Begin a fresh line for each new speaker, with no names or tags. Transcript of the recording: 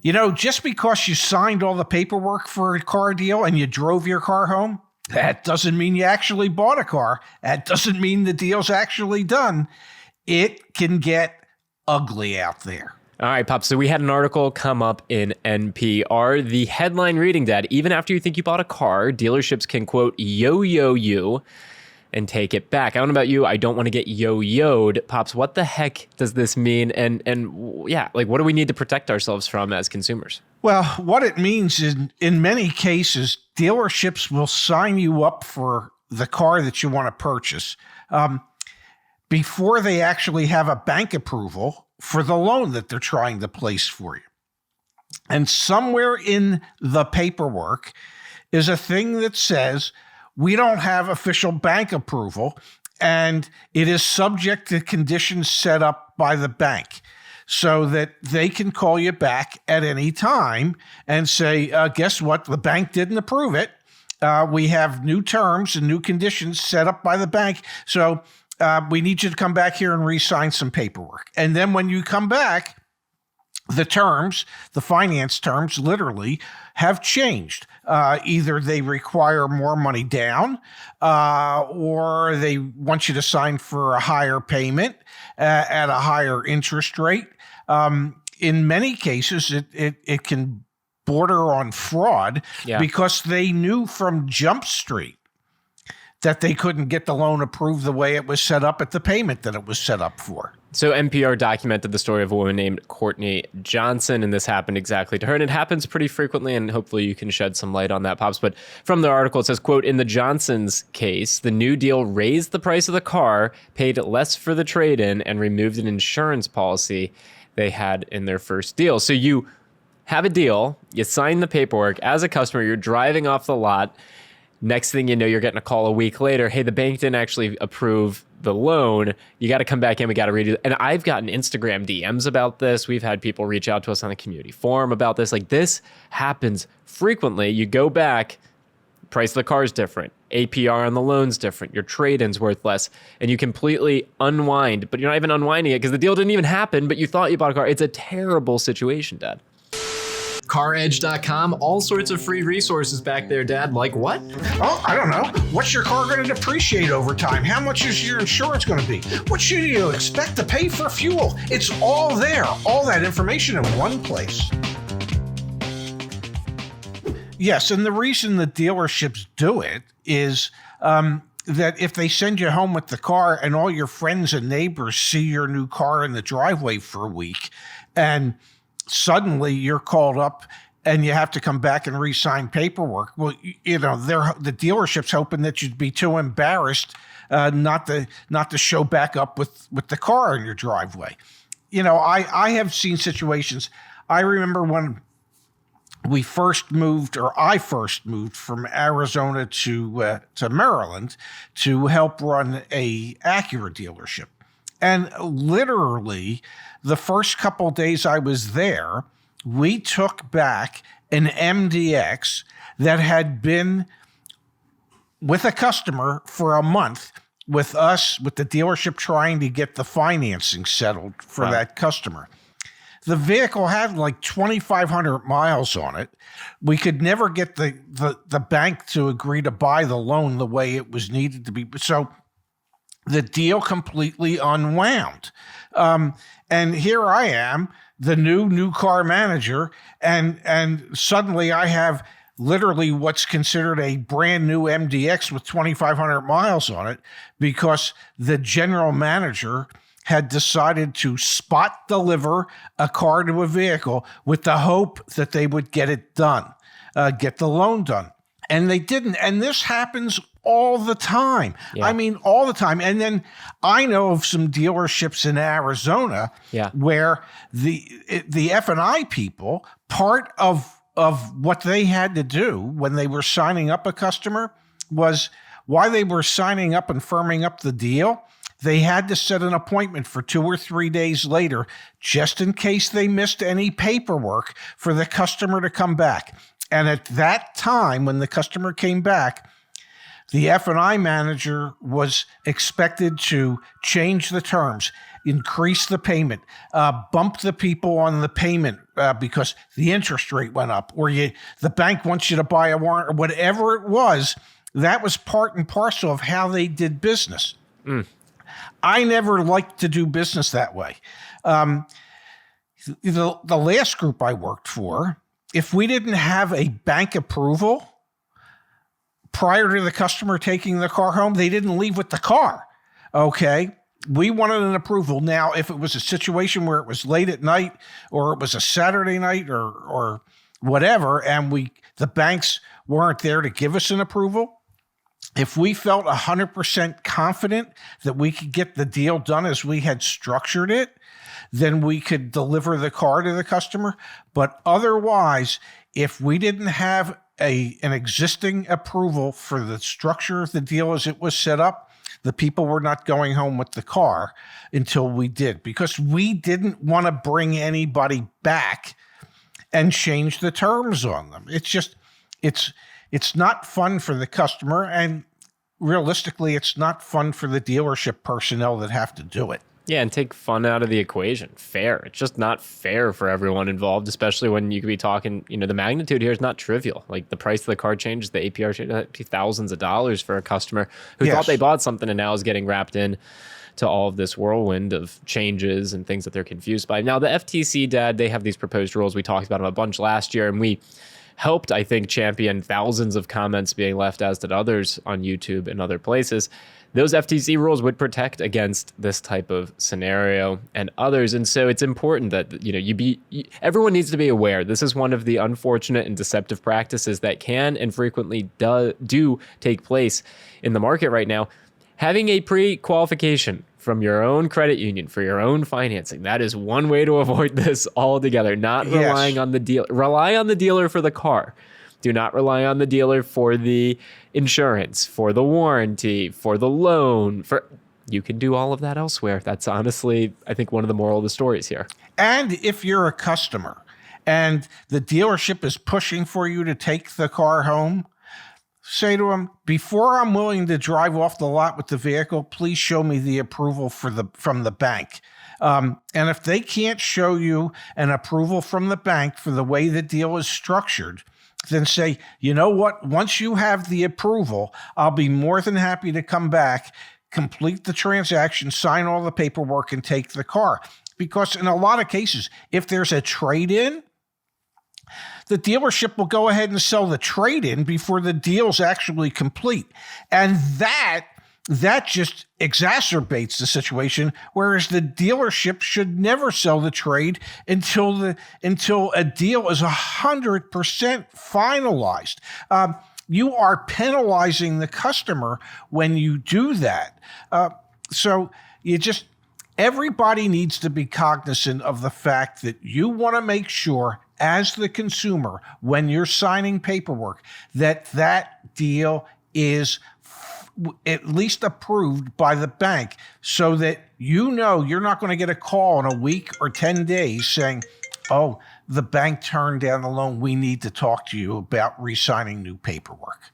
Just because you signed all the paperwork for a car deal and you drove your car home, that doesn't mean you actually bought a car. That doesn't mean the deal's actually done. It can get ugly out there.
All right, Pop. So we had an article come up in NPR. The headline reading, Dad, even after you think you bought a car, dealerships can, quote, yo-yo you and take it back. I don't know about you. I don't want to get yo-yoed. Pops, what the heck does this mean? And what do we need to protect ourselves from as consumers?
Well, what it means is in many cases, dealerships will sign you up for the car that you want to purchase before they actually have a bank approval for the loan that they're trying to place for you. And somewhere in the paperwork is a thing that says, we don't have official bank approval, and it is subject to conditions set up by the bank so that they can call you back at any time and say, guess what? The bank didn't approve it. We have new terms and new conditions set up by the bank. So we need you to come back here and re-sign some paperwork. And then when you come back, the terms, the finance terms, literally have changed. Either they require more money down, or they want you to sign for a higher payment at a higher interest rate. In many cases, it can border on fraud because they knew from Jump Street that they couldn't get the loan approved the way it was set up at the payment that it was set up for.
So NPR documented the story of a woman named Courtney Johnson, and this happened exactly to her. And it happens pretty frequently, and hopefully you can shed some light on that, Pops. But from the article, it says, quote, in the Johnsons' case, the new deal raised the price of the car, paid less for the trade-in, and removed an insurance policy they had in their first deal. So you have a deal, you sign the paperwork. As a customer, you're driving off the lot. Next thing you know, you're getting a call a week later. Hey, the bank didn't actually approve the loan. You got to come back in. We got to redo it. And I've gotten Instagram DMs about this. We've had people reach out to us on the community forum about this. Like, this happens frequently. You go back, price of the car is different. APR on the loan's different. Your trade-in's worth less. And you completely unwind. But you're not even unwinding it because the deal didn't even happen, but you thought you bought a car. It's a terrible situation, Dad.
CarEdge.com, all sorts of free resources back there, Dad. Like what?
Oh, I don't know. What's your car going to depreciate over time? How much is your insurance going to be? What should you expect to pay for fuel? It's all there. All that information in one place. Yes, and the reason the dealerships do it is that if they send you home with the car and all your friends and neighbors see your new car in the driveway for a week, and suddenly you're called up and you have to come back and re-sign paperwork. Well, the dealership's hoping that you'd be too embarrassed not to show back up with the car in your driveway. I have seen situations. I remember when I first moved from Arizona to Maryland to help run a Acura dealership. And literally, the first couple of days I was there, we took back an MDX that had been with a customer for a month with the dealership trying to get the financing settled for that customer. The vehicle had like 2,500 miles on it. We could never get the bank to agree to buy the loan the way it was needed to be. So the deal completely unwound. And here I am, the new car manager, and suddenly I have literally what's considered a brand new MDX with 2,500 miles on it because the general manager had decided to spot deliver a car to a vehicle with the hope that they would get it done, get the loan done. And they didn't. And this happens all the time. Yeah. I mean, all the time. And then I know of some dealerships in Arizona where the F&I people, part of what they had to do when they were signing up a customer was while they were signing up and firming up the deal, they had to set an appointment for 2 or 3 days later, just in case they missed any paperwork for the customer to come back. And at that time, when the customer came back, the F&I manager was expected to change the terms, increase the payment, bump the people on the payment because the interest rate went up, or the bank wants you to buy a warrant, or whatever it was. That was part and parcel of how they did business. I never liked to do business that way. The last group I worked for, if we didn't have a bank approval prior to the customer taking the car home, they didn't leave with the car. Okay. We wanted an approval. Now, if it was a situation where it was late at night or it was a Saturday night or whatever, and the banks weren't there to give us an approval, if we felt 100% confident that we could get the deal done as we had structured it, then we could deliver the car to the customer. But otherwise, if we didn't have an existing approval for the structure of the deal as it was set up, the people were not going home with the car until we did, because we didn't want to bring anybody back and change the terms on them. It's just, it's not fun for the customer, and realistically, it's not fun for the dealership personnel that have to do it.
Yeah, and take fun out of the equation. Fair. It's just not fair for everyone involved, especially when you could be talking, the magnitude here is not trivial. Like the price of the car changes, the APR changes, that'd be thousands of dollars for a customer who thought they bought something and now is getting wrapped in to all of this whirlwind of changes and things that they're confused by. Now, the FTC, Dad, they have these proposed rules. We talked about them a bunch last year, and we helped, I think, champion thousands of comments being left, as did others on YouTube and other places. Those FTC rules would protect against this type of scenario and others. And so it's important that, everyone needs to be aware. This is one of the unfortunate and deceptive practices that can and frequently do take place in the market right now. Having a pre-qualification from your own credit union for your own financing, that is one way to avoid this altogether. Not relying on the dealer. Rely on the dealer for the car. Do not rely on the dealer for the insurance, for the warranty, for the loan. You can do all of that elsewhere. That's honestly, I think, one of the moral of the stories here.
And if you're a customer and the dealership is pushing for you to take the car home, say to them, before I'm willing to drive off the lot with the vehicle, please show me the approval from the bank. And if they can't show you an approval from the bank for the way the deal is structured, then say, you know what, once you have the approval, I'll be more than happy to come back, complete the transaction, sign all the paperwork, and take the car. Because in a lot of cases, if there's a trade-in, the dealership will go ahead and sell the trade-in before the deal's actually complete. And that just exacerbates the situation, whereas the dealership should never sell the trade until a deal is 100% finalized. You are penalizing the customer when you do that. So everybody needs to be cognizant of the fact that you want to make sure, as the consumer, when you're signing paperwork, that deal is at least approved by the bank, so that you're not going to get a call in a week or 10 days saying, oh, the bank turned down the loan, we need to talk to you about re-signing new paperwork.